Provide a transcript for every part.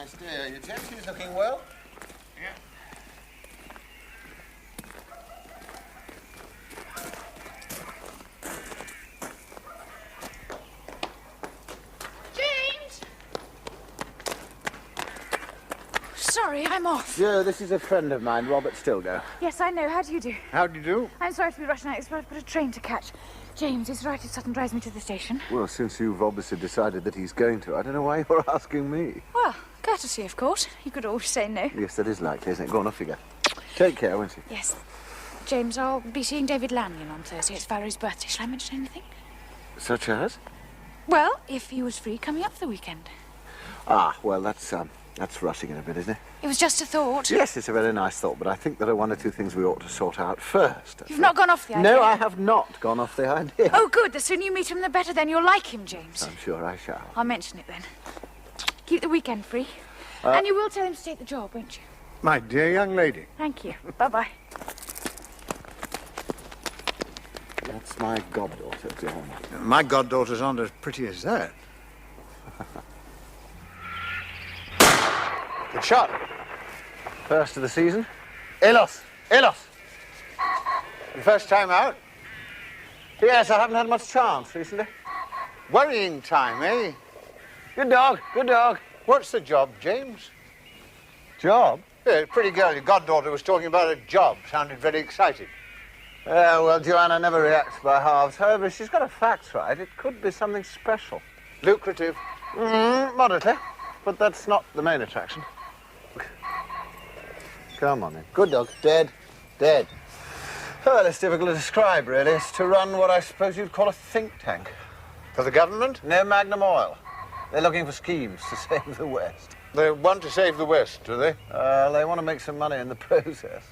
nice day. Your taxi's looking well. Yeah. James! Sorry, I'm off. Joe, this is a friend of mine, Robert Stilgo. Yes, I know. How do you do? How do you do? I'm sorry to be rushing out, but I've got a train to catch. James, is right if Sutton drives me to the station? Well, since you've obviously decided that he's going to, I don't know why you're asking me. Well, courtesy, of course. You could always say no. Yes, that is likely, isn't it? Go on, off you go. Take care, won't you? Yes. James, I'll be seeing David Lanyon on Thursday. It's Valerie's birthday. Shall I mention anything? Such as? Well, if he was free coming up for the weekend. Ah, well, that's rushing it a bit, isn't it? It was just a thought. Yes, it's a very nice thought, but I think there are one or two things we ought to sort out first. You've not gone off the idea? No, I have not gone off the idea. Oh, good. The sooner you meet him, the better. Then you'll like him, James. I'm sure I shall. I'll mention it then. Keep the weekend free. And you will tell him to take the job, won't you? My dear young lady. Thank you. Bye-bye. That's my goddaughter, John. My goddaughters aren't as pretty as that. Good shot. First of the season? Elos! Your first time out? Yes, I haven't had much chance recently. Worrying time, eh? Good dog, good dog. What's the job, James? Job? Yeah, pretty girl, your goddaughter was talking about a job. Sounded very excited. Well, Joanna never reacts by halves. However, if she's got her facts right, it could be something special. Lucrative. Moderately. But that's not the main attraction. Come on, then. Good dog. Dead. Well, it's difficult to describe, really. It's to run what I suppose you'd call a think tank. For the government? No Magnum Oil. They're looking for schemes to save the West. They want to save the West, do they? They want to make some money in the process.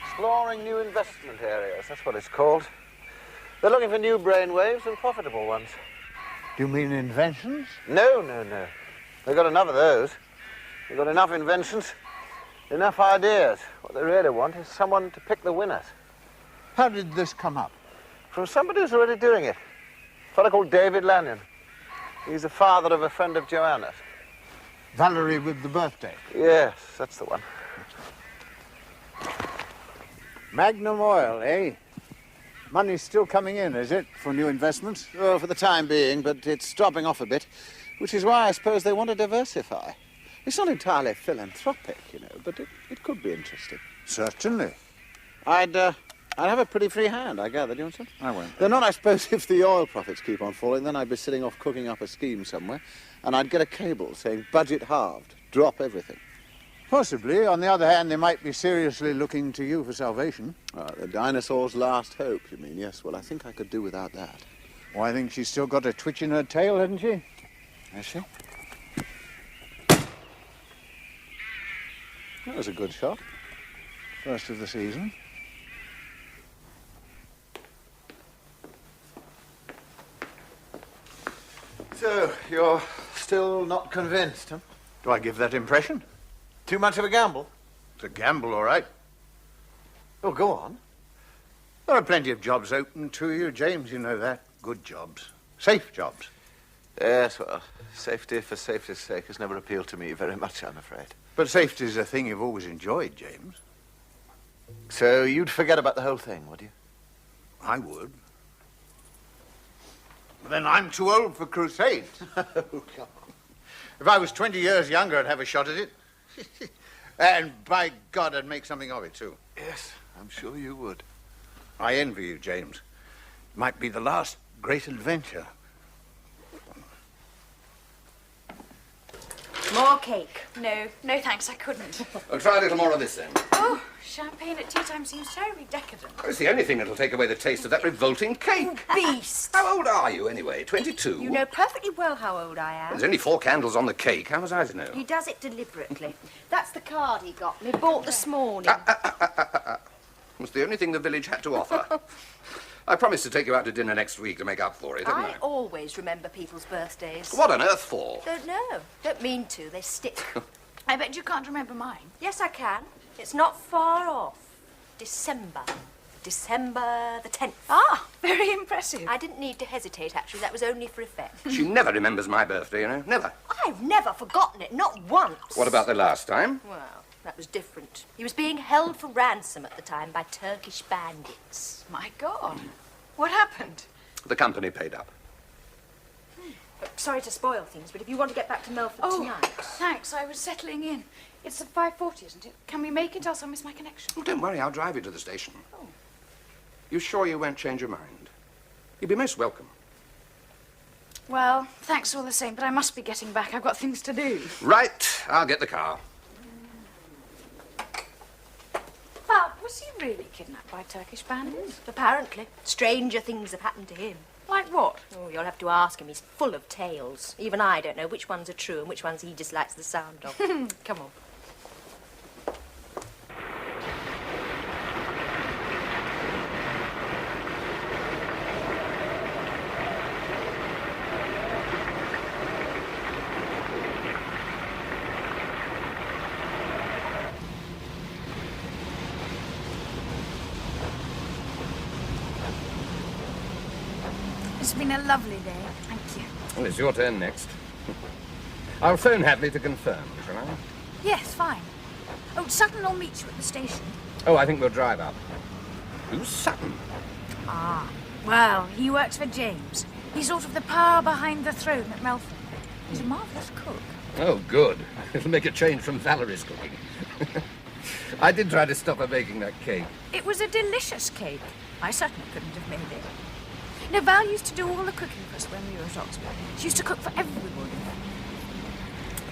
Exploring new investment areas, that's what it's called. They're looking for new brainwaves and profitable ones. Do you mean inventions? No. They've got enough of those. They've got enough inventions, enough ideas. What they really want is someone to pick the winners. How did this come up? From somebody who's already doing it. A fellow called David Lanyon. He's the father of a friend of Joanna's. Valerie with the birthday? Yes, that's the one. Magnum Oil, eh? Money's still coming in, is it, for new investments? Well, for the time being, but it's dropping off a bit, which is why I suppose they want to diversify. It's not entirely philanthropic, you know, but it could be interesting. Certainly. I'd have a pretty free hand, I gather, don't you? I won't. They're not, I suppose, if the oil profits keep on falling, then I'd be sitting off cooking up a scheme somewhere, and I'd get a cable saying, budget halved, drop everything. Possibly. On the other hand, they might be seriously looking to you for salvation. The dinosaur's last hope, you mean? Yes, well, I think I could do without that. Well, I think she's still got a twitch in her tail, hasn't she? Has she? That was a good shot. First of the season. So, you're still not convinced, huh? Do I give that impression? Too much of a gamble? It's a gamble, all right. Oh, go on. There are plenty of jobs open to you, James, you know that. Good jobs. Safe jobs. Yes, well, safety for safety's sake has never appealed to me very much, I'm afraid. But safety's a thing you've always enjoyed, James. So you'd forget about the whole thing, would you? I would. But then I'm too old for crusades. Oh, come on. If I was 20 years younger, I'd have a shot at it. And by God, I'd make something of it, too. Yes, I'm sure you would. I envy you, James. It might be the last great adventure. More cake. No, thanks, I couldn't. I'll try a little more of this, then. Oh, champagne at tea time seems terribly decadent. It's the only thing that'll take away the taste of that revolting cake. Beast! How old are you, anyway? 22? You know perfectly well how old I am. There's only 4 candles on the cake. How was I to know? He does it deliberately. That's the card he got me, bought this morning. It's the only thing the village had to offer. I promised to take you out to dinner next week to make up for it, didn't I? I always remember people's birthdays. What on earth for? Don't know. Don't mean to. They stick. I bet you can't remember mine. Yes, I can. It's not far off. December. December the 10th. Ah, very impressive. I didn't need to hesitate, actually. That was only for effect. She never remembers my birthday, you know. Never. I've never forgotten it, not once. What about the last time? Well, that was different. He was being held for ransom at the time by Turkish bandits. My God. What happened? The company paid up. Sorry to spoil things, but if you want to get back to Melford tonight... Thanks. I was settling in. It's at 5:40, isn't it? Can we make it, else I'll miss my connection? Oh, don't worry, I'll drive you to the station. Oh. You sure you won't change your mind? You'd be most welcome. Well, thanks all the same, but I must be getting back. I've got things to do. Right, I'll get the car. But was he really kidnapped by Turkish bandits? Apparently. Stranger things have happened to him. Like what? Oh, you'll have to ask him. He's full of tales. Even I don't know which ones are true and which ones he dislikes the sound of. Come on. It's been a lovely day. Thank you. Well, it's your turn next. I'll phone Hadleigh to confirm, shall I? Yes, fine. Oh, Sutton will meet you at the station. Oh, I think we'll drive up. Who's Sutton? Ah, well, he works for James. He's sort of the power behind the throne at Melford. He's a marvellous cook. Oh, good. It'll make a change from Valerie's cooking. I did try to stop her baking that cake. It was a delicious cake. I certainly couldn't have made it. No, Val used to do all the cooking for us when we were at Oxford. She used to cook for everybody.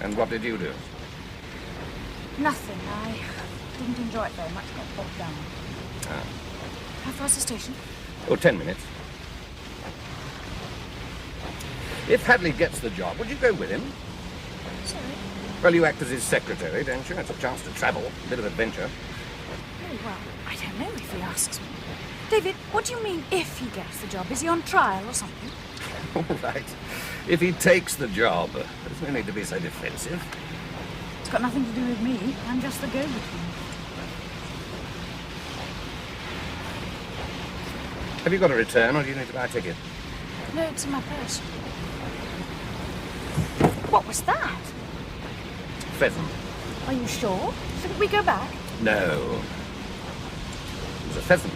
And what did you do? Nothing. I didn't enjoy it very much. Got bogged down. Ah. How far's the station? Oh, 10 minutes. If Hadleigh gets the job, would you go with him? Sorry. Well, you act as his secretary, don't you? It's a chance to travel, a bit of adventure. Oh, well, I don't know if he asks me. David, what do you mean, if he gets the job? Is he on trial or something? All right. If he takes the job, there's no need to be so defensive. It's got nothing to do with me. I'm just the go-between. Have you got a return, or do you need to buy a ticket? No, it's in my purse. What was that? Pheasant. Are you sure? Shouldn't we go back? No. It was a pheasant.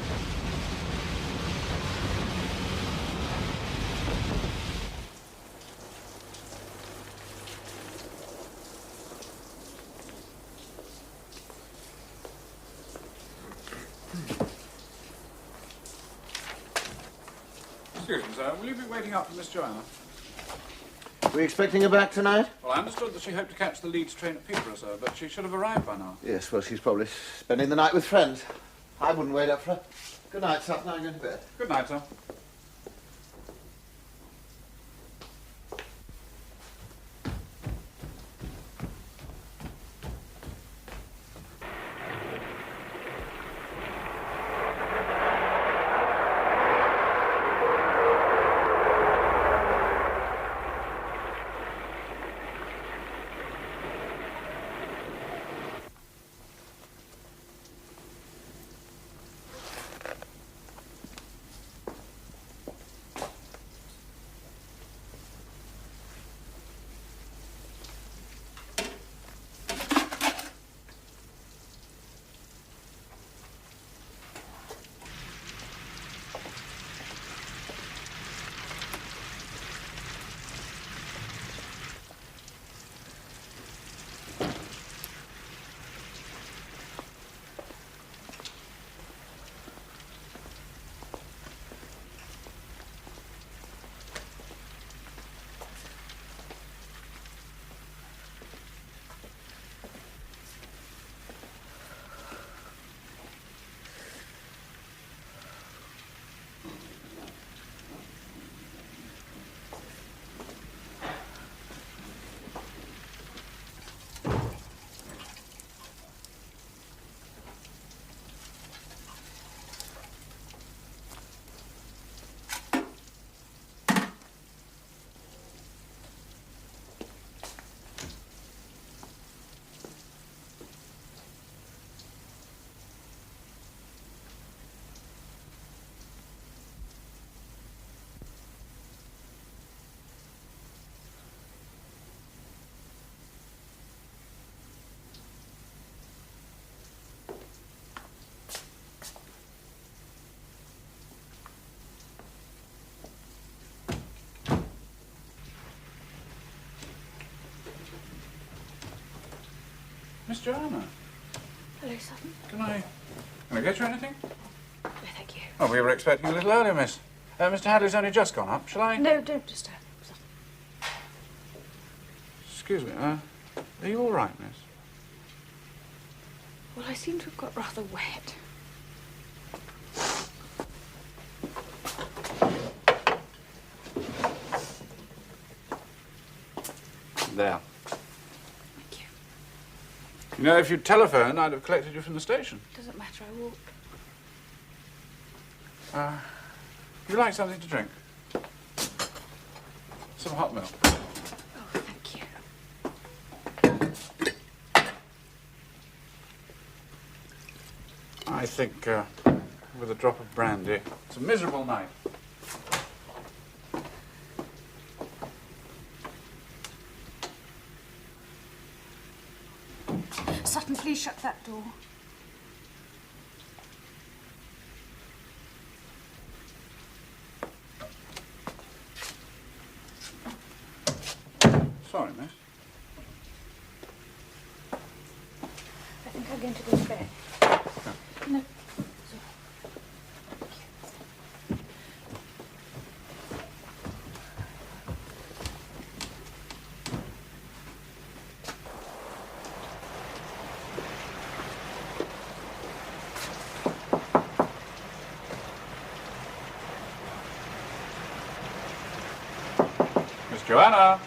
Excuse me, sir. Will you be waiting up for Miss Joanna? We expecting her back tonight? Well, I understood that she hoped to catch the Leeds train at Peterborough, sir, but she should have arrived by now. Yes, well, she's probably spending the night with friends. I wouldn't wait up for her. Good night, Sutton. I'm going to bed. Good night, sir. Miss Joanna. Hello, Sutton. Can I get you anything? No, thank you. Oh, we were expecting a little earlier, miss. Mr. Hadleigh's only just gone up. Shall I? No, don't disturb. Sutton. Excuse me, are you all right, miss? Well, I seem to have got rather wet. There. Thank you. You know, if you'd telephoned, I'd have collected you from the station. Doesn't matter, I walked. Would you like something to drink? Some hot milk. Oh, thank you. I think, with a drop of brandy. It's a miserable night. Sutton, please shut that door. Sorry, miss. I think I'm going to go to bed. No. Miss Joanna!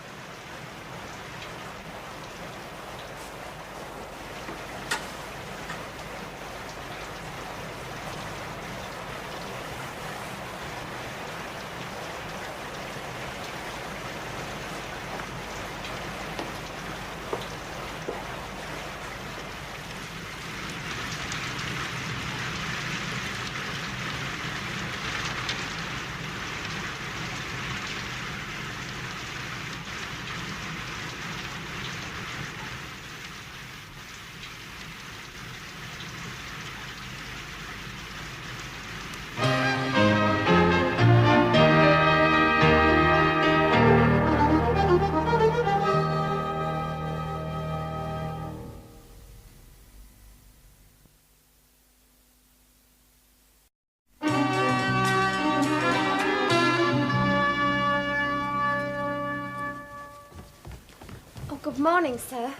Good morning, sir.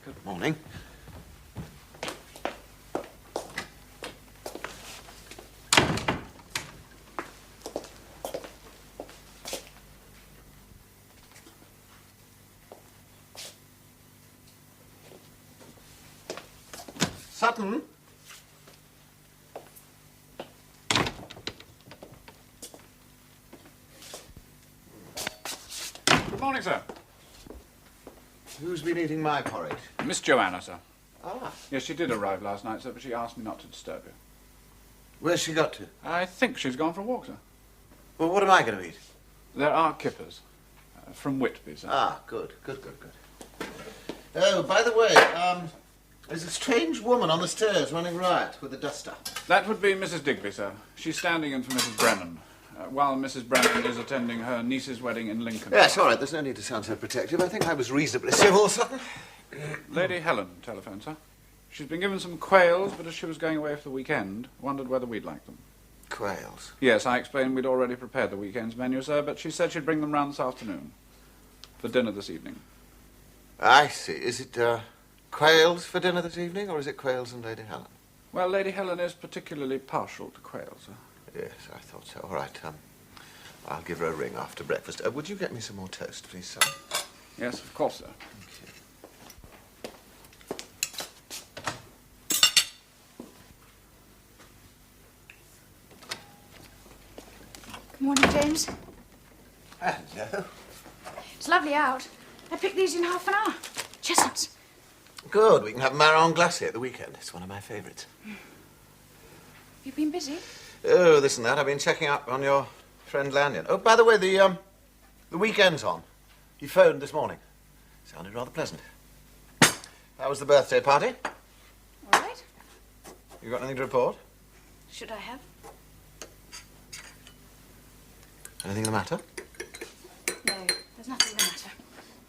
Good morning. Sutton? Good morning, sir. Who's been eating my porridge? Miss Joanna, sir. Ah. Yes, she did arrive last night, sir, but she asked me not to disturb you. Where's she got to? I think she's gone for a walk, sir. Well, what am I going to eat? There are kippers. From Whitby, sir. Ah, good. Oh, by the way, there's a strange woman on the stairs running riot with a duster. That would be Mrs. Digby, sir. She's standing in for Mrs. Brennan, while Mrs. Brennan is attending her niece's wedding in Lincoln. Yes, all right, there's no need to sound so protective. I think I was reasonably civil, Sutton. Lady Helen telephoned, sir. She's been given some quails, but as she was going away for the weekend, wondered whether we'd like them. Quails? Yes, I explained we'd already prepared the weekend's menu, sir, but she said she'd bring them round this afternoon. For dinner this evening. I see. Is it, quails for dinner this evening, or is it quails and Lady Helen? Well, Lady Helen is particularly partial to quails, sir. Yes, I thought so. All right, I'll give her a ring after breakfast. Would you get me some more toast, please, sir? Yes, of course, sir. Thank you. Good morning, James. Hello. It's lovely out. I picked these in half an hour. Chestnuts. Good. We can have marron glacé at the weekend. It's one of my favourites. You've been busy? Oh, this and that. I've been checking up on your friend Lanyon. Oh, by the way, the weekend's on. He phoned this morning. Sounded rather pleasant. How was the birthday party? All right. You got anything to report? Should I have? Anything the matter? No, there's nothing the matter.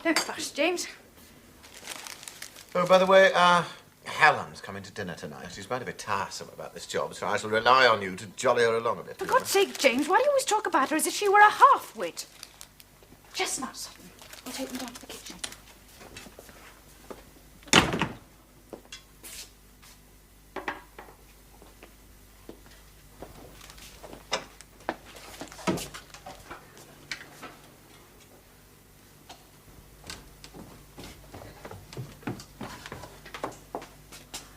Don't fuss, James. Oh, by the way, Helen's coming to dinner tonight. She's going to be tiresome about this job, so I shall rely on you to jolly her along a bit. For God's sake, James, why do you always talk about her as if she were a half-wit? Just now, Sutton. I'll take them down to the kitchen.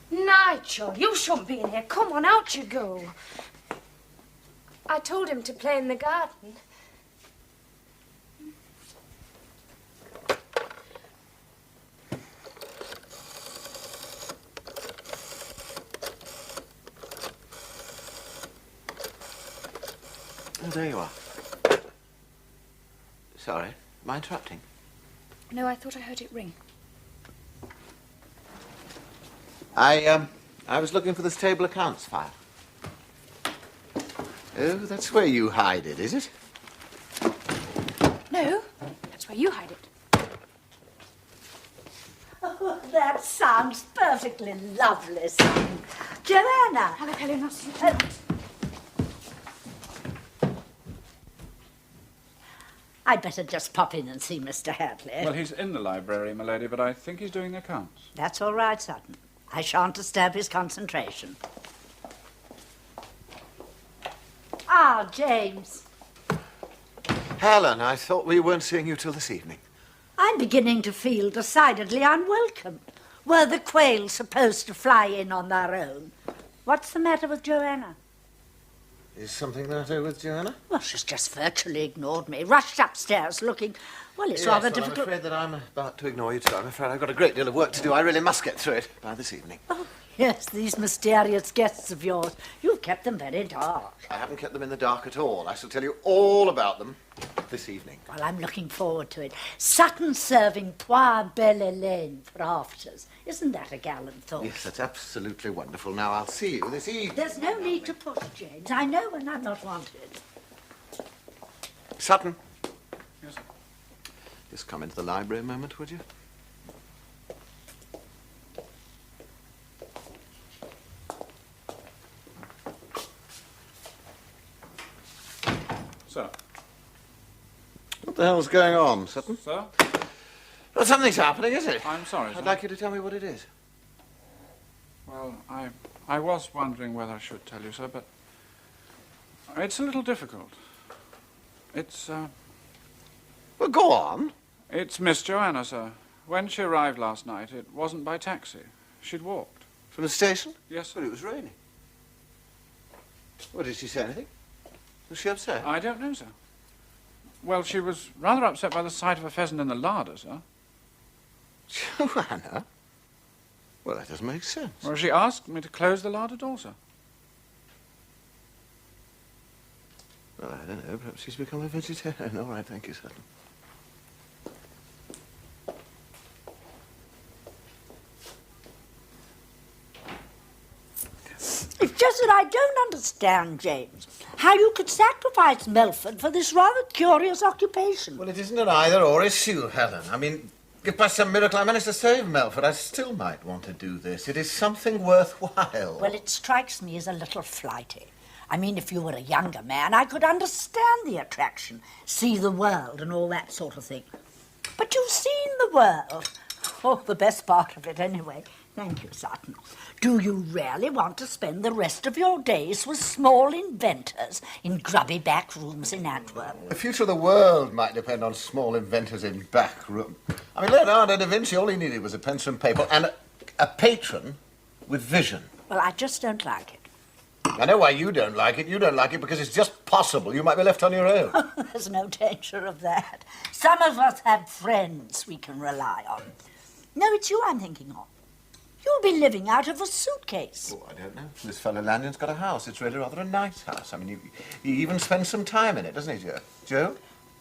Nigel, you shouldn't be in here. Come on, out you go. I told him to play in the garden. Oh, there you are. Sorry, am I interrupting? No, I thought I heard it ring. I was looking for this table accounts file. Oh, that's where you hide it, is it? No, that's where you hide it. Oh, that sounds perfectly lovely, son. Joanna! Hello, Helen. I'd better just pop in and see Mr. Hadleigh. Well, he's in the library, my lady, but I think he's doing accounts. That's all right, Sutton. I shan't disturb his concentration. Ah, James. Helen, I thought we weren't seeing you till this evening. I'm beginning to feel decidedly unwelcome. Were the quails supposed to fly in on their own? What's the matter with Joanna? Is something the matter with Joanna? Well, she's just virtually ignored me. Rushed upstairs looking... Well, it's rather difficult... I'm afraid that I'm about to ignore you too. I'm afraid I've got a great deal of work to do. I really must get through it by this evening. Oh, yes, these mysterious guests of yours. You've kept them very dark. I haven't kept them in the dark at all. I shall tell you all about them this evening. Well, I'm looking forward to it. Sutton serving poire belle Hélène for afters. Isn't that a gallant thought? Yes, that's absolutely wonderful. Now, I'll see you this evening. There's no need to push, James. I know when I'm not wanted. Sutton. Yes, sir. Just come into the library a moment, would you? Sir. What the hell's going on, Sutton? Sir? Well, something's happening, isn't it? I'm sorry, sir. I'd like you to tell me what it is. Well, I was wondering whether I should tell you, sir, but it's a little difficult. It's, Well, go on. It's Miss Joanna, sir. When she arrived last night, it wasn't by taxi. She'd walked. From the station? Yes, sir. But it was raining. Well, did she say anything? Was she upset? I don't know, sir. Well, she was rather upset by the sight of a pheasant in the larder, sir. Joanna? Well, that doesn't make sense. Well, she asked me to close the larder door, sir. Well, I don't know. Perhaps she's become a vegetarian. All right, thank you, Sutton. It's just that I don't understand, James, how you could sacrifice Melford for this rather curious occupation. Well, it isn't an either-or issue, Helen. I mean, if by some miracle I managed to save Melford, I still might want to do this. It is something worthwhile. Well, it strikes me as a little flighty. I mean, if you were a younger man, I could understand the attraction, see the world and all that sort of thing. But you've seen the world. Oh, the best part of it, anyway. Thank you, Sutton. Do you really want to spend the rest of your days with small inventors in grubby back rooms in Antwerp? The future of the world might depend on small inventors in back room. I mean, Leonardo da Vinci, all he needed was a pencil and paper and a patron with vision. Well, I just don't like it. I know why you don't like it. You don't like it because it's just possible you might be left on your own. There's no danger of that. Some of us have friends we can rely on. No, it's you I'm thinking of. You'll be living out of a suitcase. Oh, I don't know. This fellow Lanyon's got a house. It's really rather a nice house. I mean, he even spends some time in it, doesn't he, Joe? Joe?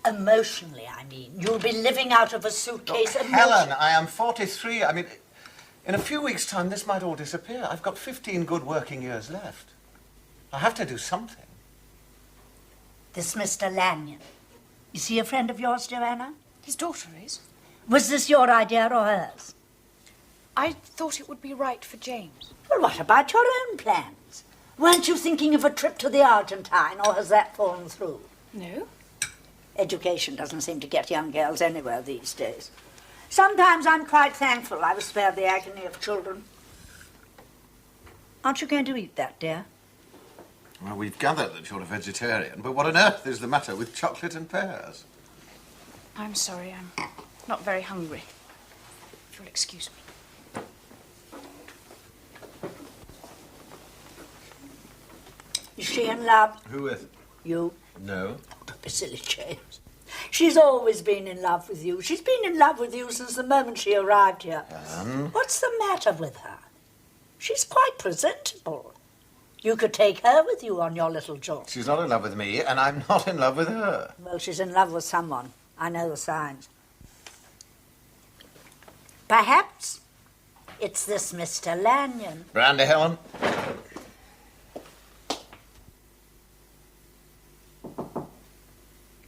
Emotionally, I mean. You'll be living out of a suitcase. Helen, I am 43. I mean, in a few weeks' time, this might all disappear. I've got 15 good working years left. I have to do something. This Mr. Lanyon. Is he a friend of yours, Joanna? His daughter is. Was this your idea or hers? I thought it would be right for James. Well, what about your own plans? Weren't you thinking of a trip to the Argentine, or has that fallen through? No. Education doesn't seem to get young girls anywhere these days. Sometimes I'm quite thankful I was spared the agony of children. Aren't you going to eat that, dear? Well, we've gathered that you're a vegetarian, but what on earth is the matter with chocolate and pears? I'm sorry, I'm not very hungry. If you'll excuse me. Is she in love? Who with? You? No. Don't be silly, James. She's always been in love with you. She's been in love with you since the moment she arrived here. What's the matter with her? She's quite presentable. You could take her with you on your little jaunt. She's not in love with me, and I'm not in love with her. Well, she's in love with someone. I know the signs. Perhaps it's this Mr. Lanyon. Brandy, Helen.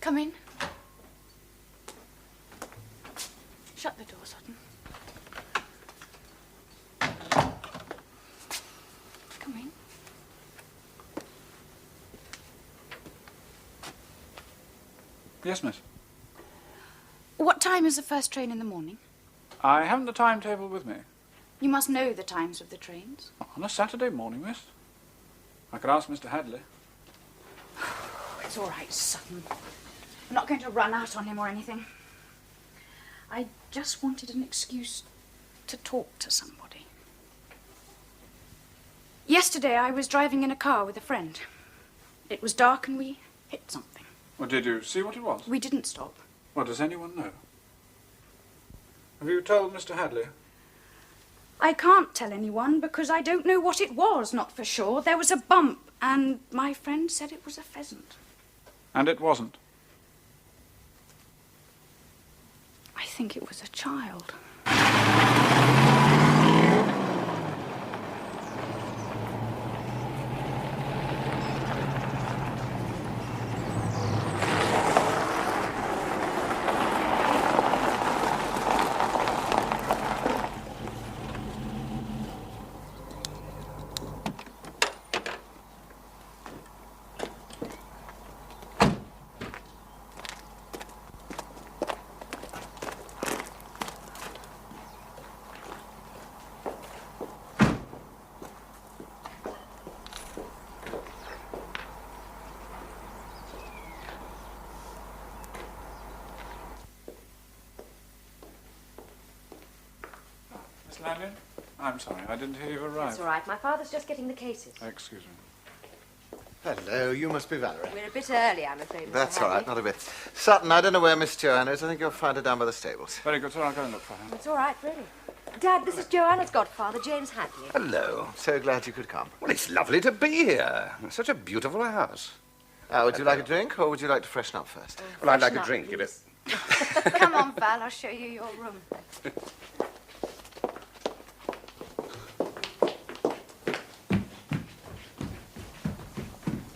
Come in. Shut the door, Sutton. Come in. Yes, miss. What time is the first train in the morning? I haven't the timetable with me. You must know the times of the trains. On a Saturday morning, miss. I could ask Mr. Hadleigh. It's all right, Sutton. I'm not going to run out on him or anything. I just wanted an excuse to talk to somebody. Yesterday I was driving in a car with a friend. It was dark and we hit something. Well, did you see what it was? We didn't stop. Well, does anyone know? Have you told Mr. Hadleigh? I can't tell anyone because I don't know what it was, not for sure. There was a bump and my friend said it was a pheasant. And it wasn't? I think it was a child. Miss Lanyon? I'm sorry, I didn't hear you arrive. That's all right. My father's just getting the cases. Excuse me. Hello, you must be Valerie. We're a bit early, I'm afraid. Mr. That's all right, Hadleigh. not a bit. Sutton, I don't know where Miss Joanna is. I think you'll find her down by the stables. Very good, sir. I'll go and look for her. It's all right, really. Dad, this is Joanna's godfather, James Hadleigh. Hello. So glad you could come. Well, it's lovely to be here. It's such a beautiful house. Would you like a drink, or would you like to freshen up first? Well, I'd like a Freshen up, drink, if it... please. Come on, Val, I'll show you your room.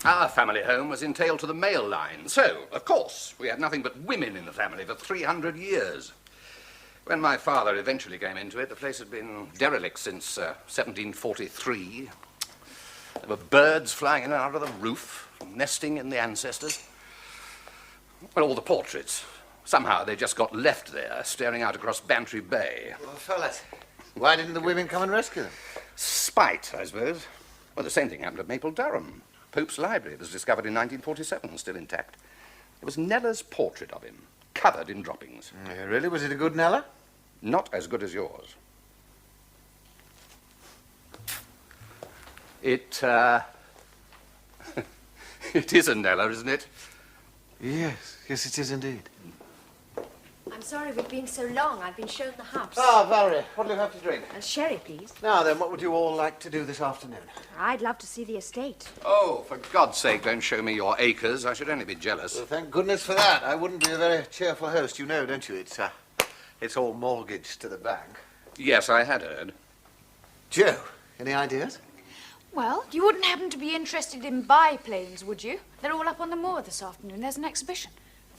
Our family home was entailed to the male line, so, of course, we had nothing but women in the family for 300 years. When my father eventually came into it, the place had been derelict since 1743. There were birds flying in and out of the roof, nesting in the ancestors. Well, all the portraits. Somehow they just got left there, staring out across Bantry Bay. Well, fellas, why didn't the women come and rescue them? Spite, I suppose. Well, the same thing happened at Maple Durham. Pope's library was discovered in 1947, still intact. There was Nella's portrait of him, covered in droppings. Really? Was it a good Nella? Not as good as yours. It is a Nella, isn't it? Yes, yes, it is indeed. I'm sorry we've been so long. I've been shown the house. Ah, Valerie, what do you have to drink? Sherry, please. Now then, what would you all like to do this afternoon? I'd love to see the estate. Oh, for God's sake, don't show me your acres. I should only be jealous. Well, thank goodness for that. I wouldn't be a very cheerful host, you know, don't you? It's all mortgaged to the bank. Yes, I had heard. Joe, any ideas? Well, you wouldn't happen to be interested in biplanes, would you? They're all up on the moor this afternoon. There's an exhibition.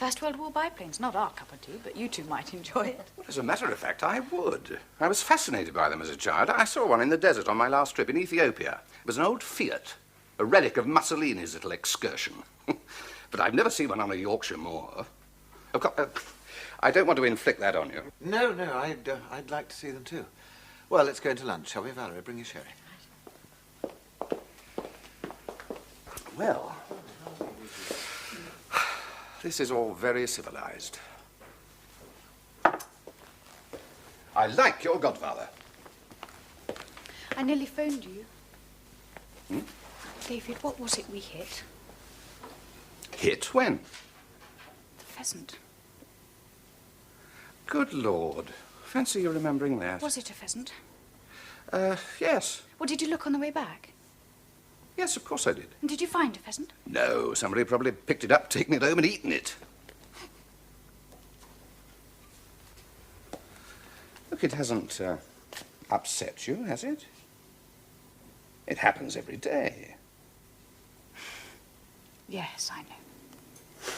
First World War biplanes. Not our cup of tea, but you two might enjoy it. Well, as a matter of fact, I would. I was fascinated by them as a child. I saw one in the desert on my last trip in Ethiopia. It was an old Fiat, a relic of Mussolini's little excursion. But I've never seen one on a Yorkshire moor. Of course, I don't want to inflict that on you. No, I'd like to see them too. Well, let's go into lunch, shall we, Valerie? Bring your sherry. Well, this is all very civilized. I like your godfather. I nearly phoned you. Hmm? David, what was it we hit? Hit when? The pheasant. Good Lord. Fancy you remembering that. Was it a pheasant? Yes. Well, did you look on the way back? Yes, of course I did. And did you find a pheasant? No, somebody probably picked it up, taken it home and eaten it. Look, it hasn't upset you, has it? It happens every day. Yes, I know.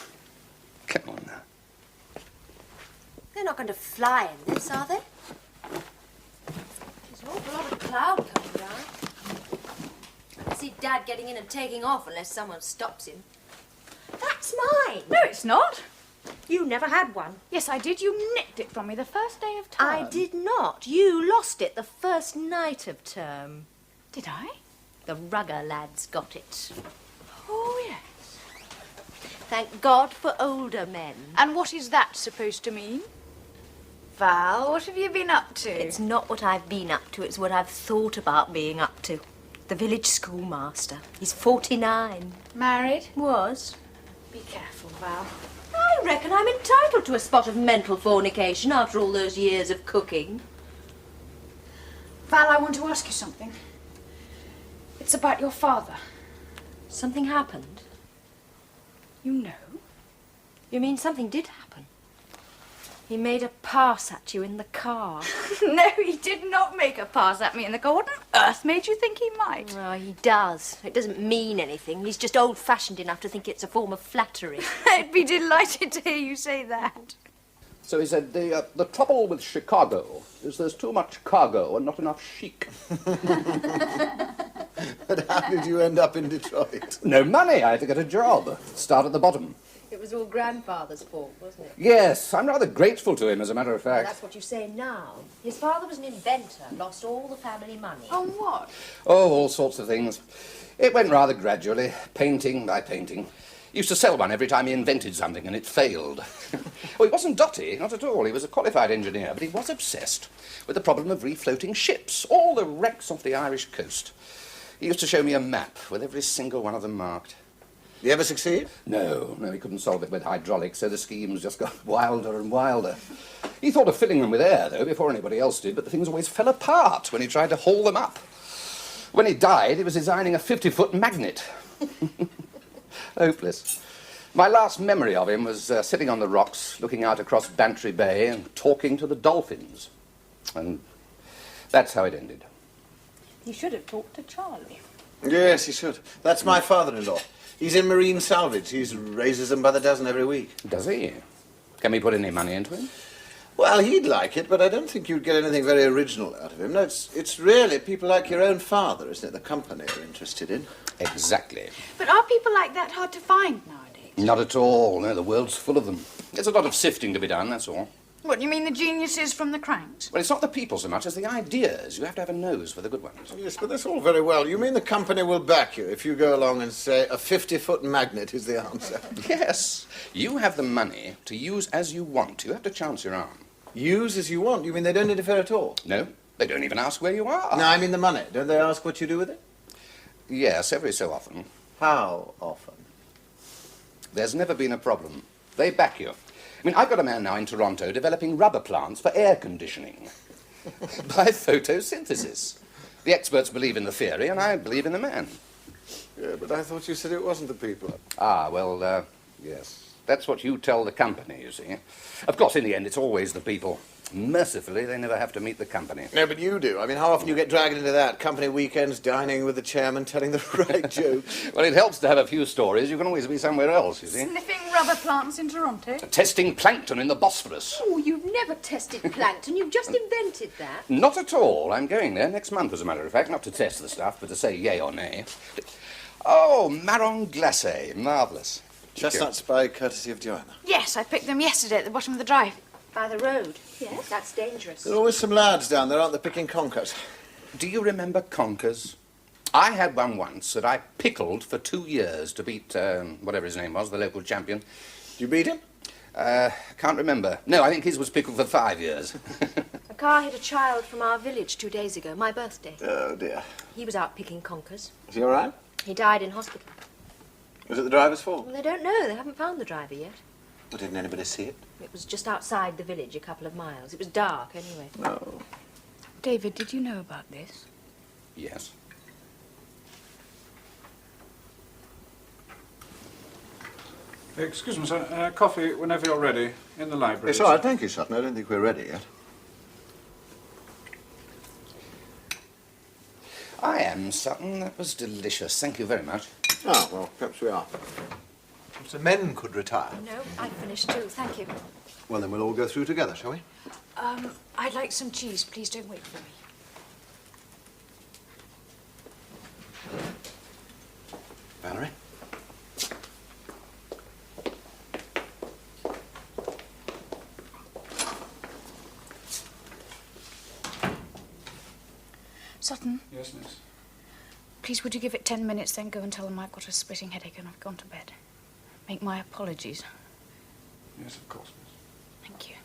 Come on now. They're not going to fly in this, are they? There's an awful lot of cloud coming down. I can see Dad getting in and taking off unless someone stops him. That's mine. No, it's not. You never had one. Yes, I did. You nicked it from me the first day of term. I did not. You lost it the first night of term. Did I? The rugger lads got it. Oh, yes. Thank God for older men. And what is that supposed to mean? Val, what have you been up to? It's not what I've been up to, it's what I've thought about being up to. The village schoolmaster. He's 49. Married? Was. Be careful, Val. I reckon I'm entitled to a spot of mental fornication after all those years of cooking. Val, I want to ask you something. It's about your father. Something happened? You know? You mean something did happen? He made a pass at you in the car. No, he did not make a pass at me in the car. What on earth made you think he might? Oh, he does. It doesn't mean anything. He's just old-fashioned enough to think it's a form of flattery. I'd be delighted to hear you say that. So he said, the trouble with Chicago is there's too much cargo and not enough chic. But how did you end up in Detroit? No money. I had to get a job. Start at the bottom. It was all Grandfather's fault, wasn't it? Yes, I'm rather grateful to him, as a matter of Well, fact. that's what you say now. His father was an inventor, lost all the family money. On what? Oh, all sorts of things. It went rather gradually, painting by painting. He used to sell one every time he invented something, and it failed. Well, he wasn't dotty, not at all. He was a qualified engineer, but he was obsessed with the problem of refloating ships, all the wrecks off the Irish coast. He used to show me a map with every single one of them marked. You ever succeed? No, he couldn't solve it with hydraulics, so the schemes just got wilder and wilder. He thought of filling them with air, though, before anybody else did, but the things always fell apart when he tried to haul them up. When he died, he was designing a 50-foot magnet. Hopeless. My last memory of him was sitting on the rocks, looking out across Bantry Bay and talking to the dolphins. And that's how it ended. You should have talked to Charlie. Yes, he should. That's my father-in-law. He's in marine salvage. He raises them by the dozen every week. Does he? Can we put any money into him? Well, he'd like it, but I don't think you'd get anything very original out of him. No, it's really people like your own father, isn't it, the company are interested in? Exactly. But are people like that hard to find nowadays? Not at all. No, the world's full of them. There's a lot of sifting to be done, that's all. What, you mean the geniuses from the cranks? Well, it's not the people so much as the ideas. You have to have a nose for the good ones. Yes, but that's all very well. You mean the company will back you if you go along and say a 50-foot magnet is the answer? Yes. You have the money to use as you want. You have to chance your arm. Use as you want? You mean they don't interfere at all? No, they don't even ask where you are. No, I mean the money. Don't they ask what you do with it? Yes, every so often. How often? There's never been a problem. They back you. I mean, I've got a man now in Toronto developing rubber plants for air conditioning by photosynthesis. The experts believe in the theory, and I believe in the man. Yeah, but I thought you said it wasn't the people. Ah, well, yes. That's what you tell the company, you see. Of course, in the end, it's always the people. Mercifully, they never have to meet the company. No, but you do. I mean, how often you get dragged into that? Company weekends, dining with the chairman, telling the right jokes. Well, it helps to have a few stories. You can always be somewhere else, you see. Sniffing rubber plants in Toronto? Testing plankton in the Bosphorus. Oh, you've never tested plankton. You've just invented that. Not at all. I'm going there next month, as a matter of fact. Not to test the stuff, but to say yay or nay. Oh, marron glacé. Marvellous. Chestnuts by courtesy of Joanna. Yes, I picked them yesterday at the bottom of the drive. By the road. Yes. That's dangerous. There are always some lads down there, aren't there, picking conkers? Do you remember conkers? I had one once that I pickled for 2 years to beat, whatever his name was, the local champion. Did you beat him? Can't remember. No, I think his was pickled for 5 years. A car hit a child from our village 2 days ago, my birthday. Oh, dear. He was out picking conkers. Is he all right? He died in hospital. Was it the driver's fault? Well, they don't know. They haven't found the driver yet. Well, didn't anybody see it? It was just outside the village, a couple of miles. It was dark, anyway. No. David, did you know about this? Yes. Excuse me, sir. Coffee whenever you're ready, in the library. It's all right, thank you, Sutton. I don't think we're ready yet. I am, Sutton. That was delicious. Thank you very much. Ah, well, perhaps we are. Perhaps the men could retire. No, I finished too, thank you. Well, then we'll all go through together, shall we? I'd like some cheese. Please don't wait for me. Valerie? Sutton, Yes, miss. please would you give it 10 minutes, then go and tell them I've got a splitting headache and I've gone to bed. Make my apologies. Yes, of course, miss. Thank you.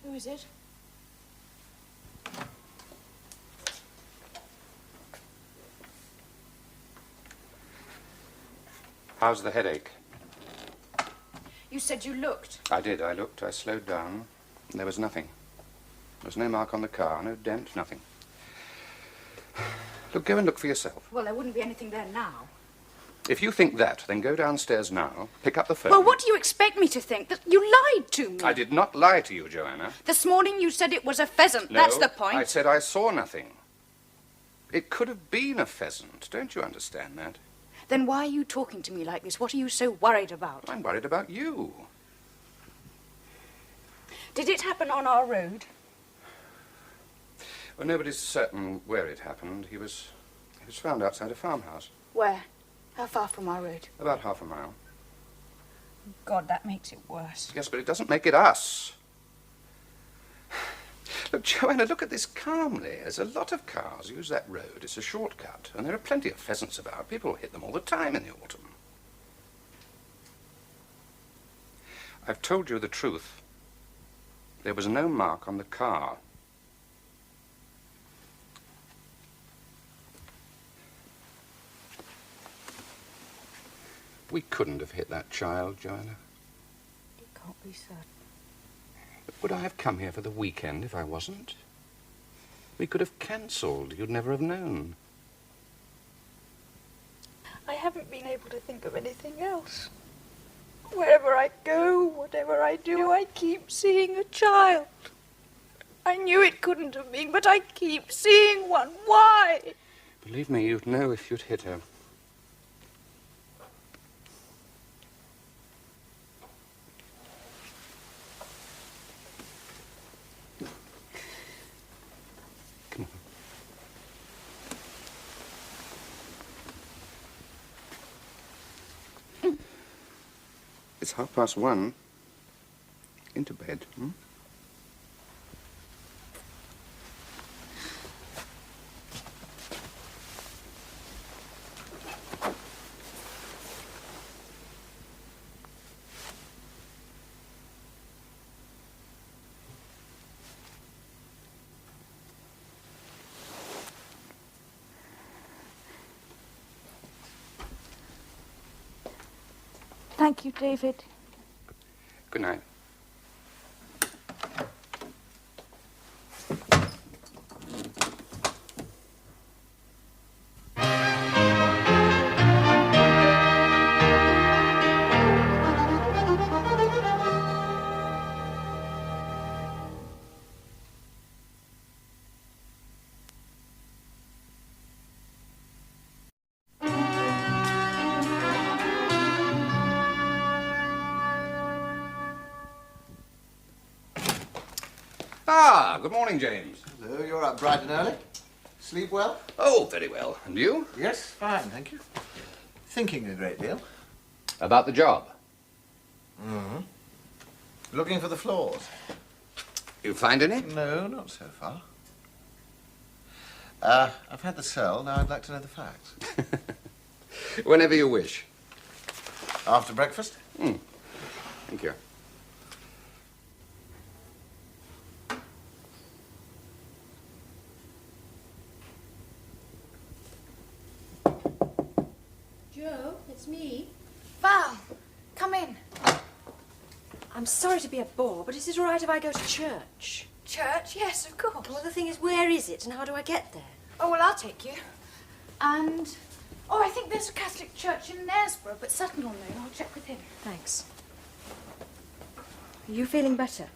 Who is it? How's the headache? You said you looked. I did. I looked. I slowed down. There was nothing. There was no mark on the car, no dent, nothing. Look, go and look for yourself. Well, there wouldn't be anything there now. If you think that, then go downstairs now, pick up the phone. Well, what do you expect me to think? That you lied to me? I did not lie to you, Joanna. This morning you said it was a pheasant. No, That's the point. I said I saw nothing. It could have been a pheasant. Don't you understand that? Then why are you talking to me like this? What are you so worried about? I'm worried about you. Did it happen on our road? Well, nobody's certain where it happened. He was found outside a farmhouse. Where? How far from our road? About half a mile. God, that makes it worse. Yes, but it doesn't make it us. Look, Joanna, look at this calmly. There's a lot of cars use that road. It's a shortcut, and there are plenty of pheasants about. People hit them all the time in the autumn. I've told you the truth. There was no mark on the car. We couldn't have hit that child, Joanna. It can't be certain. But would I have come here for the weekend if I wasn't? We could have cancelled. You'd never have known. I haven't been able to think of anything else. Wherever I go, whatever I do, I keep seeing a child. I knew it couldn't have been, but I keep seeing one. Why? Believe me, you'd know if you'd hit her. Come on. It's 1:30. Into bed, hmm? Thank you, David. Good night. Ah, good morning, James. Hello, you're up bright and early. Sleep well? Oh, very well. And you? Yes, fine, thank you. Thinking a great deal. About the job. Mm-hmm. Looking for the flaws. You find any? No, not so far. I've had the cell, now I'd like to know the facts. Whenever you wish. After breakfast? Thank you. Joe, it's me. Val, come in. I'm sorry to be a bore, but is it all right if I go to church? Church? Yes, of course. Well, the thing is, where is it and how do I get there? Oh, well, I'll take you. And... oh, I think there's a Catholic church in Knaresborough, but Sutton will know. I'll check with him. Thanks. Are you feeling better?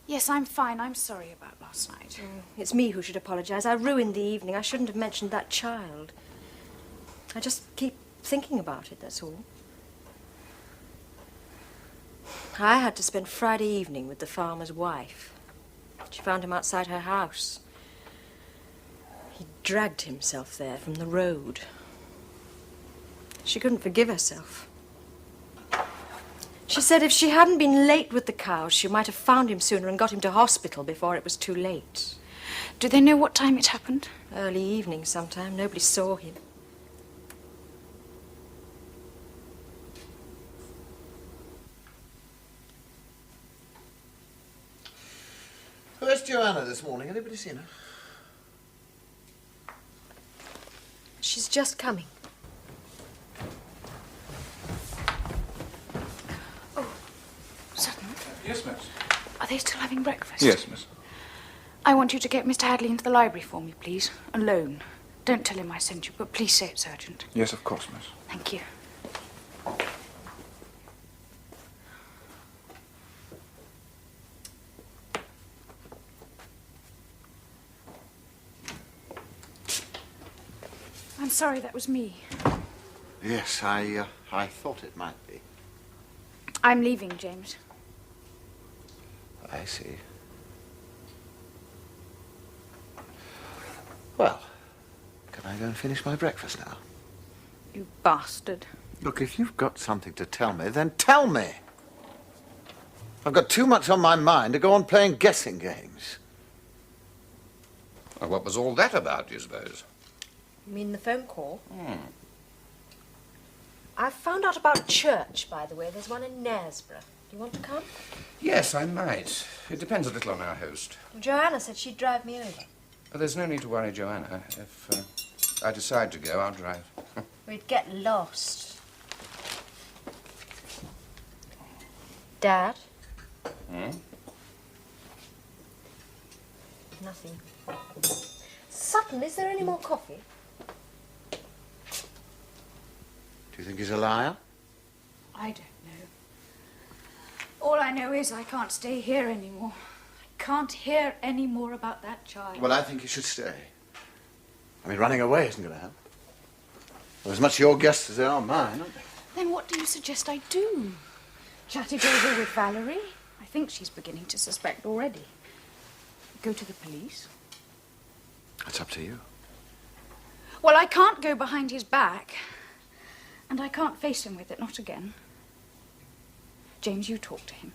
Yes, I'm fine. I'm sorry about last night. It's me who should apologise. I ruined the evening. I shouldn't have mentioned that child. I just keep thinking about it, that's all. I had to spend Friday evening with the farmer's wife. She found him outside her house. He dragged himself there from the road. She couldn't forgive herself. She said if she hadn't been late with the cows, she might have found him sooner and got him to hospital before it was too late. Do they know what time it happened? Early evening sometime. Nobody saw him. Where's Joanna this morning? Anybody seen her? She's just coming. Oh, Sutton, Yes, miss. are they still having breakfast? Yes, miss. I want you to get Mr. Hadleigh into the library for me, please. Alone. Don't tell him I sent you, but please say it's urgent. Yes, of course, miss. Thank you. I'm sorry, that was me. Yes, I thought it might be. I'm leaving, James. I see. Well, can I go and finish my breakfast now? You bastard. Look, if you've got something to tell me, then tell me. I've got too much on my mind to go on playing guessing games. Well, what was all that about, do you suppose? You mean the phone call? I found out about church, by the way. There's one in Knaresborough. Do you want to come? Yes, I might. It depends a little on our host. Joanna said she'd drive me over. But there's no need to worry, Joanna. If I decide to go, I'll drive. We'd get lost. Dad? Nothing. Sutton, is there any more coffee? Do you think he's a liar? I don't know. All I know is I can't stay here anymore. I can't hear any more about that child. Well, I think he should stay. I mean, running away isn't going to help. They're as much your guests as they are mine, aren't they? Then what do you suggest I do? Chat it over with Valerie? I think she's beginning to suspect already. Go to the police? That's up to you. Well, I can't go behind his back. And I can't face him with it, not again. James, you talk to him.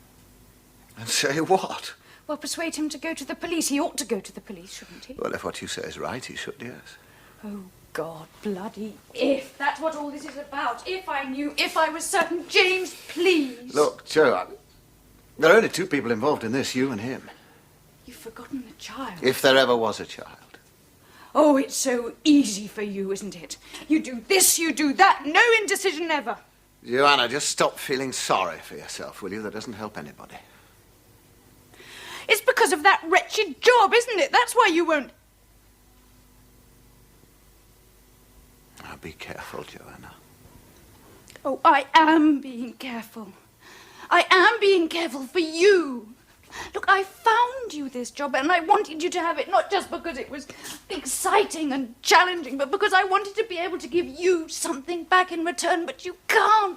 And say what? Well, persuade him to go to the police. He ought to go to the police, shouldn't he? Well, if what you say is right, he should, yes. Oh, God, bloody if. That's what all this is about. If I knew, if I was certain. James, please. Look, Joe, there are only two people involved in this, you and him. You've forgotten the child. If there ever was a child. Oh, it's so easy for you, isn't it? You do this, you do that, no indecision ever. Joanna, just stop feeling sorry for yourself, will you? That doesn't help anybody. It's because of that wretched job, isn't it? That's why you won't... Now, be careful, Joanna. Oh, I am being careful. I am being careful for you. Look, I found you this job and I wanted you to have it, not just because it was exciting and challenging, but because I wanted to be able to give you something back in return, but you can't.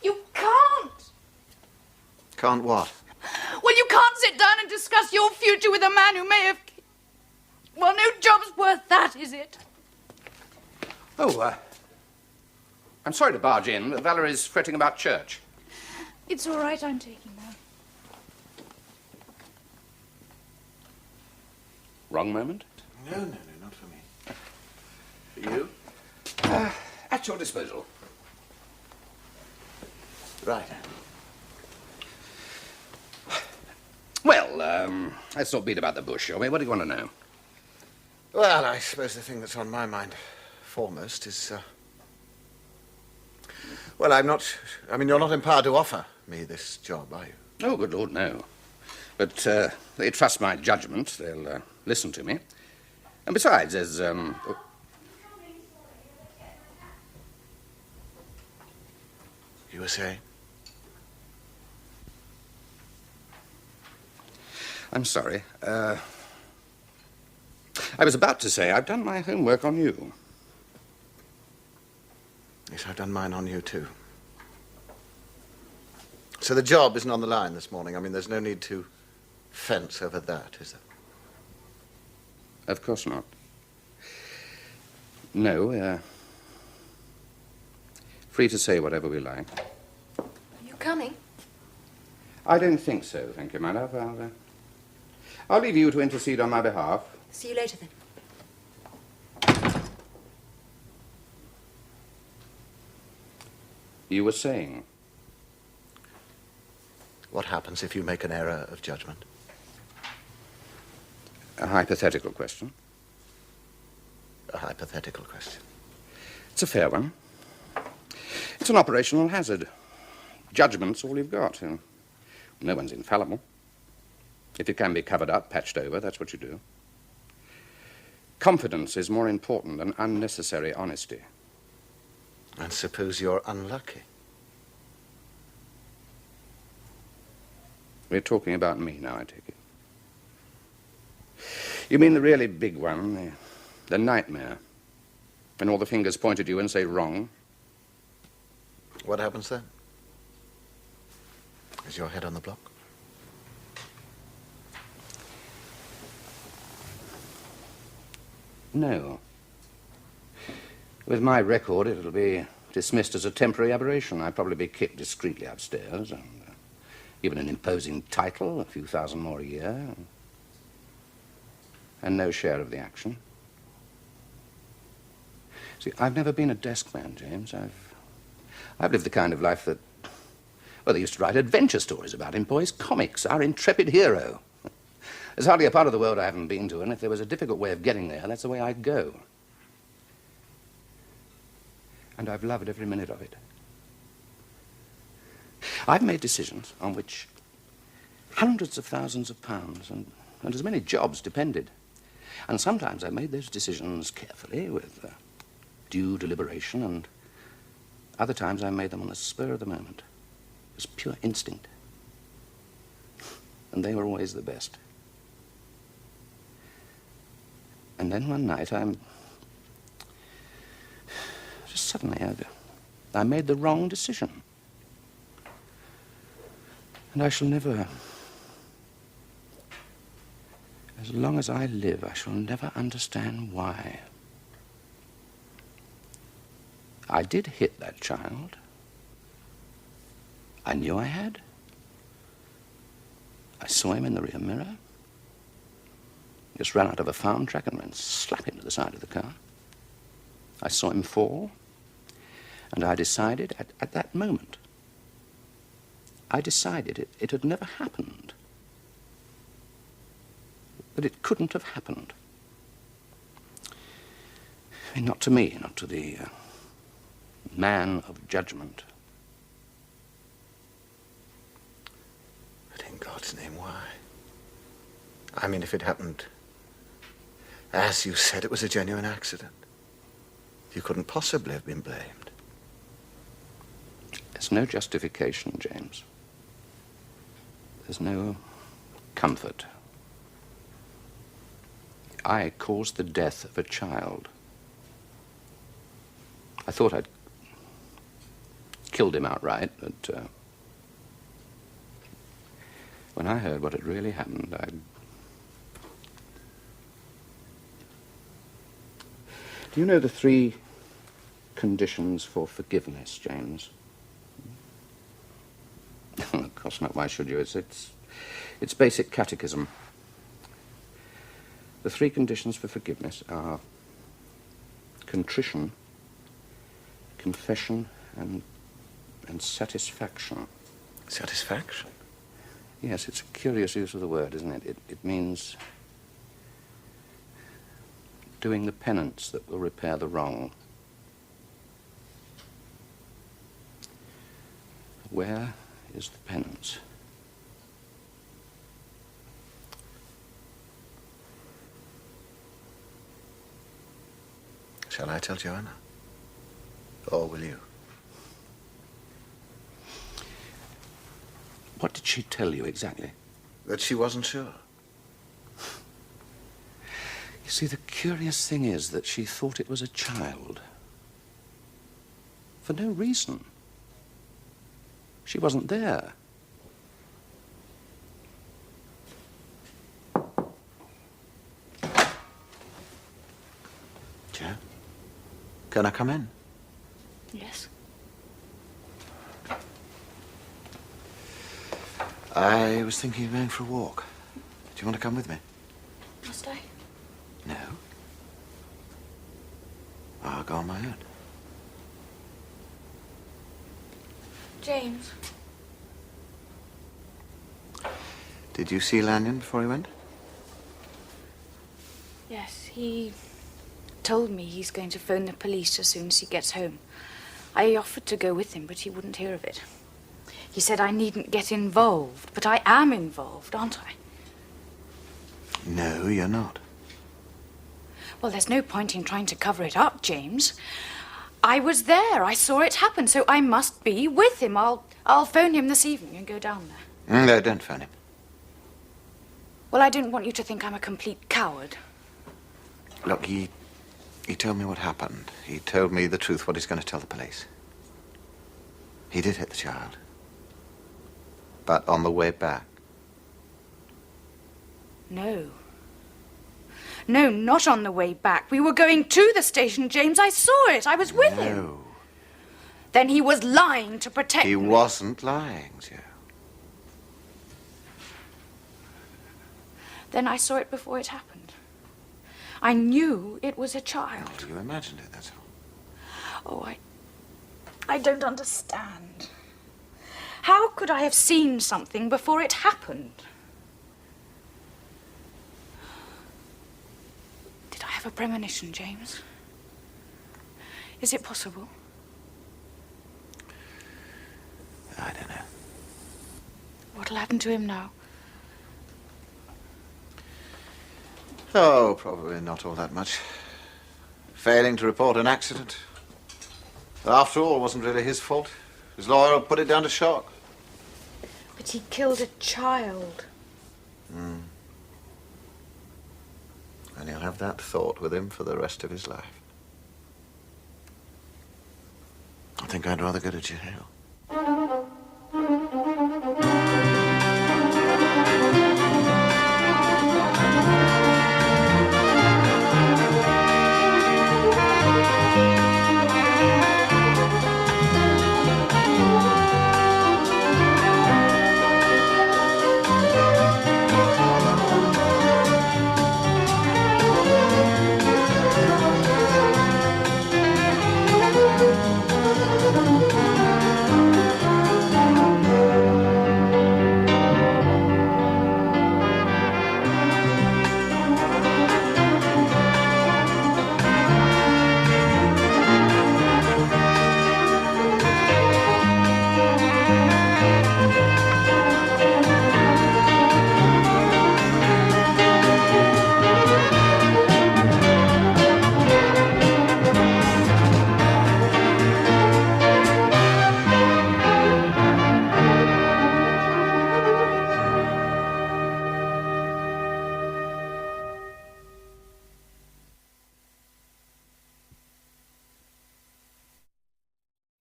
You can't. Can't what? Well, you can't sit down and discuss your future with a man who may have... Well, no job's worth that, is it? Oh, I'm sorry to barge in, but Valerie's fretting about church. It's all right, I'm taking that. Wrong moment? No, not for me. For you? At your disposal. Right. Well, let's not beat about the bush, shall we? What do you want to know? Well, I suppose the thing that's on my mind foremost is, well, you're not empowered to offer me this job, are you? Oh, good Lord, no. But they trust my judgment. They'll listen to me. And besides, there's... You were saying? I'm sorry. I was about to say I've done my homework on you. Yes, I've done mine on you, too. So the job isn't on the line this morning. I mean, there's no need to fence over that, is there? Of course not. No, free to say whatever we like. Are you coming? I don't think so, thank you, my love. I'll leave you to intercede on my behalf. See you later, then. You were saying? What happens if you make an error of judgment? A hypothetical question. A hypothetical question. It's a fair one. It's an operational hazard. Judgment's all you've got. And no one's infallible. If it can be covered up, patched over, that's what you do. Confidence is more important than unnecessary honesty. And suppose you're unlucky? We're talking about me now, I take it. You mean the really big one, the nightmare, when all the fingers point at you and say wrong? What happens then? Is your head on the block? No. With my record, it'll be dismissed as a temporary aberration. I'd probably be kicked discreetly upstairs, and given an imposing title, a few thousand more a year, and no share of the action. See, I've never been a desk man, James. I've lived the kind of life that, well, they used to write adventure stories about in boys' comics, our intrepid hero. There's hardly a part of the world I haven't been to, and if there was a difficult way of getting there, that's the way I'd go. And I've loved every minute of it. I've made decisions on which hundreds of thousands of pounds and as many jobs depended. And sometimes I made those decisions carefully, with due deliberation, and other times I made them on the spur of the moment. It was pure instinct. And they were always the best. And then one night just suddenly I made the wrong decision. And I shall never, as long as I live, I shall never understand why. I did hit that child. I knew I had. I saw him in the rear mirror. Just ran out of a farm track and ran slap into the side of the car. I saw him fall, and I decided at that moment, I decided it had never happened. That it couldn't have happened. I mean, not to me, not to the man of judgment In God's name, why? I mean, if it happened, as you said, it was a genuine accident. You couldn't possibly have been blamed. There's no justification, James. There's no comfort. I caused the death of a child. I thought I'd killed him outright, but when I heard what had really happened, Do you know the 3 conditions for forgiveness, James? Of course not. Why should you? It's basic catechism. The 3 conditions for forgiveness are contrition, confession, and satisfaction. Satisfaction? Yes, it's a curious use of the word, isn't it? It means doing the penance that will repair the wrong. Where is the penance? Shall I tell Joanna? Or will you? What did she tell you exactly? That she wasn't sure. You see, the curious thing is that she thought it was a child. For no reason. She wasn't there. Jo, can I come in? Yes. I was thinking of going for a walk. Do you want to come with me? Must I? No. I'll go on my own. James. Did you see Lanyon before he went? Yes, he told me he's going to phone the police as soon as he gets home. I offered to go with him, but he wouldn't hear of it. He said I needn't get involved, but I am involved, aren't I? No, you're not. Well, there's no point in trying to cover it up, James. I was there. I saw it happen, so I must be with him. I'll phone him this evening and go down there. No, don't phone him. Well, I didn't want you to think I'm a complete coward. Look, he told me what happened. He told me the truth, what he's going to tell the police. He did hit the child. But on the way back. No. No, not on the way back. We were going to the station, James. I saw it. I was with him. No. Then he was lying to protect me. He wasn't lying, Jo. Then I saw it before it happened. I knew it was a child. You imagined it, that's all. Oh, I don't understand. How could I have seen something before it happened? Did I have a premonition, James? Is it possible? I don't know. What'll happen to him now? Oh, probably not all that much. Failing to report an accident. After all, it wasn't really his fault. His lawyer put it down to shock. But he killed a child. And he'll have that thought with him for the rest of his life. I think I'd rather go to jail.